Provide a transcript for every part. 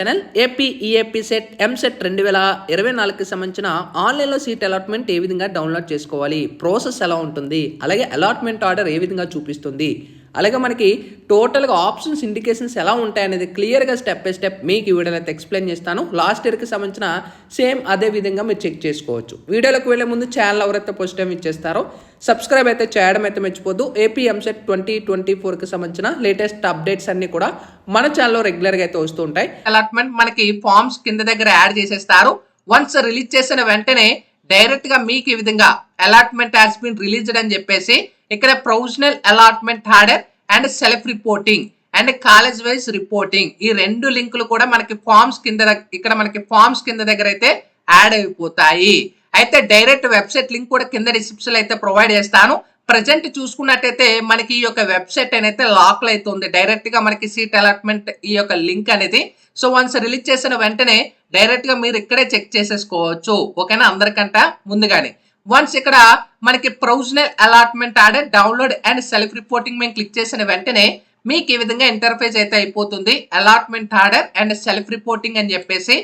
Channel AP EAPCET EAMCET 2024కి సంబంధించిన ఆన్లైన్లో సీట్ అలాట్మెంట్ ఏ విధంగా డౌన్లోడ్ చేసుకోవాలి, ప్రాసెస్ ఎలా ఉంటుంది, అలాగే అలాట్మెంట్ ఆర్డర్ ఏ విధంగా చూపిస్తుంది, అలాగే మనకి టోటల్గా ఆప్షన్స్ ఇండికేషన్స్ ఎలా ఉంటాయనేది క్లియర్గా స్టెప్ బై స్టెప్ మీకు ఈ వీడియోలో అయితే ఎక్స్ప్లెయిన్ చేస్తాను. లాస్ట్ ఇయర్కి సంబంధించిన సేమ్ అదే విధంగా మీరు చెక్ చేసుకోవచ్చు. వీడియోలోకి వెళ్ళే ముందు ఛానల్ ఎవరైతే ఫస్ట్ టైం ఇచ్చేస్తారో సబ్స్క్రైబ్ అయితే చేయడం అయితే మర్చిపోద్దు. ఏపీ ఎంసెట్ 2024కి సంబంధించిన లేటెస్ట్ అప్డేట్స్ అన్ని కూడా మన ఛానల్లో రెగ్యులర్గా అయితే వస్తూ ఉంటాయి. అలాట్మెంట్ మనకి ఫార్మ్స్ కింద దగ్గర యాడ్ చేసేస్తారు. వన్స్ రిలీజ్ చేసిన వెంటనే డైరెక్ట్ గా మీకు ఈ విధంగా అలాట్మెంట్ హ్యాస్ బీన్ రిలీజ్డ్ అని చెప్పేసి ఇక్కడ provisional allotment order and self reporting and college wise reporting ఈ రెండు లింకులు కూడా మనకి ఫార్మ్స్ కింద ఇక్కడ మనకి ఫార్మ్స్ కింద దగ్గర అయితే యాడ్ అయిపోతాయి. అయితే డైరెక్ట్ వెబ్సైట్ లింక్ కూడా కింద డిస్క్రిప్షన్ అయితే ప్రొవైడ్ చేస్తాను. ప్రజెంట్ చూసుకున్నట్టయితే మనకి ఈ యొక్క వెబ్సైట్ అనేది లాక్ అవుతుంది. డైరెక్ట్ గా మనకి సీట్ అలాట్మెంట్ ఈ యొక్క లింక్ అనేది సో వన్స్ రిలీజ్ చేసిన వెంటనే డైరెక్ట్ గా మీరు ఇక్కడే చెక్ చేసేసుకోవచ్చు. ఓకేనా, అందరికంటే ముందుగానే వన్స్ ఇక్కడ మనకి provisional allotment order download and self reporting మేము క్లిక్ చేసిన వెంటనే మీకు ఈ విధంగా ఇంటర్ఫేస్ అయితే అయిపోతుంది. Allotment order and self reporting అని చెప్పేసి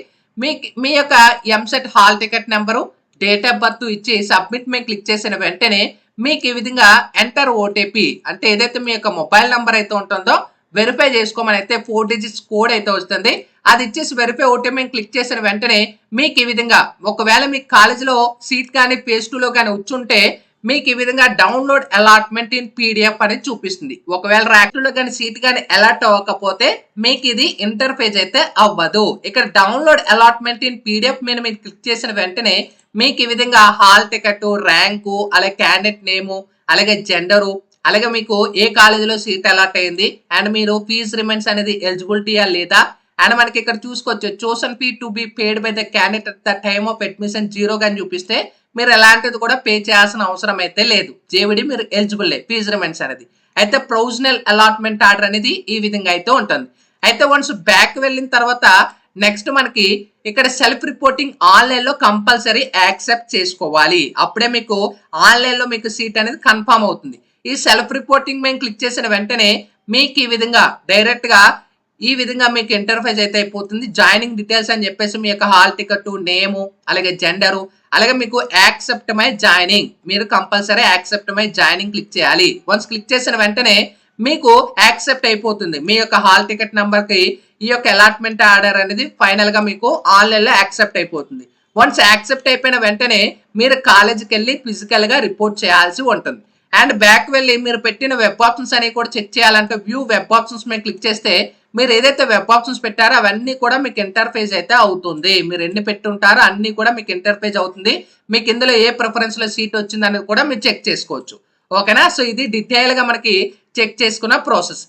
మీ యొక్క EAMCET hall ticket number, date of birth ఇచ్చి సబ్మిట్ మేము క్లిక్ చేసిన వెంటనే మీకు ఈ విధంగా ఎంటర్ ఓటీపీ అంటే ఏదైతే మీ యొక్క మొబైల్ నెంబర్ అయితే ఉంటుందో వెరిఫై చేసుకోమని అయితే 4 డిజిట్స్ కోడ్ అయితే వస్తుంది. అది ఇచ్చేసి వెరిఫై ఓటీపీ క్లిక్ చేసిన వెంటనే మీకు ఈ విధంగా ఒకవేళ మీకు కాలేజీలో సీట్ కానీ పేజ్ 2లో కానీ వచ్చుంటే మీకు ఈ విధంగా డౌన్లోడ్ అలాట్మెంట్ ఇన్ పీడిఎఫ్ అనేది చూపిస్తుంది. ఒకవేళ ర్యాక్లో కానీ సీట్ కానీ అలాట్ అవ్వకపోతే మీకు ఇది ఇంటర్ఫేస్ అయితే అవ్వదు. ఇక్కడ డౌన్లోడ్ అలాట్మెంట్ ఇన్ పీడిఎఫ్ మీద మీరు క్లిక్ చేసిన వెంటనే మీకు ఈ విధంగా హాల్ టికెట్, ర్యాంకు, అలాగే క్యాండిడేట్ నేము, అలాగే జెండరు, అలాగే మీకు ఏ కాలేజీలో సీట్ అలాట్ అయింది అండ్ మీరు ఫీజ్ రిమైన్స్ అనేది ఎలిజిబిలిటీయా లేదా అండ్ మనకి ఇక్కడ చూసుకోవచ్చు chosen fee to be paid by the candidate at the time of admission 0 అని చూపిస్తే మీరు ఎలాంటిది కూడా పే చేయాల్సిన అవసరం అయితే లేదు. జేవిడి మీరు ఎలిజిబుల్ ఫీజ్ రిమైన్స్ అనేది. అయితే ప్రొవిజనల్ అలాట్మెంట్ ఆర్డర్ అనేది ఈ విధంగా అయితే ఉంటుంది. అయితే వన్స్ బ్యాక్ వెళ్ళిన తర్వాత నెక్స్ట్ మనకి ఇక్కడ సెల్ఫ్ రిపోర్టింగ్ ఆన్లైన్ లో కంపల్సరీ యాక్సెప్ట్ చేసుకోవాలి. అప్పుడే మీకు ఆన్లైన్ లో మీకు సీట్ అనేది కన్ఫర్మ్ అవుతుంది. ఈ సెల్ఫ్ రిపోర్టింగ్ మేము క్లిక్ చేసిన వెంటనే మీకు ఈ విధంగా డైరెక్ట్ గా ఈ విధంగా మీకు ఇంటర్ఫేస్ అయితే అయిపోతుంది. జాయినింగ్ డీటెయిల్స్ అని చెప్పేసి మీ యొక్క హాల్ టికెట్, నేము, అలాగే జెండరు, అలాగే మీకు యాక్సెప్ట్ మై జాయినింగ్ మీరు compulsory accept my joining click చేయాలి. వన్స్ క్లిక్ చేసిన వెంటనే మీకు యాక్సెప్ట్ అయిపోతుంది. మీ యొక్క హాల్ టికెట్ నెంబర్ కి ఈ యొక్క అలాట్మెంట్ ఆర్డర్ అనేది ఫైనల్ గా మీకు ఆన్లైన్ లో యాక్సెప్ట్ అయిపోతుంది. వన్స్ యాక్సెప్ట్ అయిపోయిన వెంటనే మీరు కాలేజీకి వెళ్ళి ఫిజికల్ గా రిపోర్ట్ చేయాల్సి ఉంటుంది. అండ్ బ్యాక్ వెళ్ళి మీరు పెట్టిన వెబ్ ఆప్షన్స్ అనేవి కూడా చెక్ చేయాలంటే వ్యూ వెబ్ ఆప్షన్స్ మేము క్లిక్ చేస్తే మీరు ఏదైతే వెబ్ ఆప్షన్స్ పెట్టారో అవన్నీ కూడా మీకు ఇంటర్ఫేస్ అయితే అవుతుంది. మీరు ఎన్ని పెట్టుంటారో అన్ని కూడా మీకు ఇంటర్ఫేస్ అవుతుంది. మీకు ఇందులో ఏ ప్రిఫరెన్స్ లో సీట్ వచ్చింది అనేది కూడా మీరు చెక్ చేసుకోవచ్చు. ఓకేనా, సో ఇది డీటెయిల్ గా మనకి చెక్ చేసుకున్న ప్రాసెస్.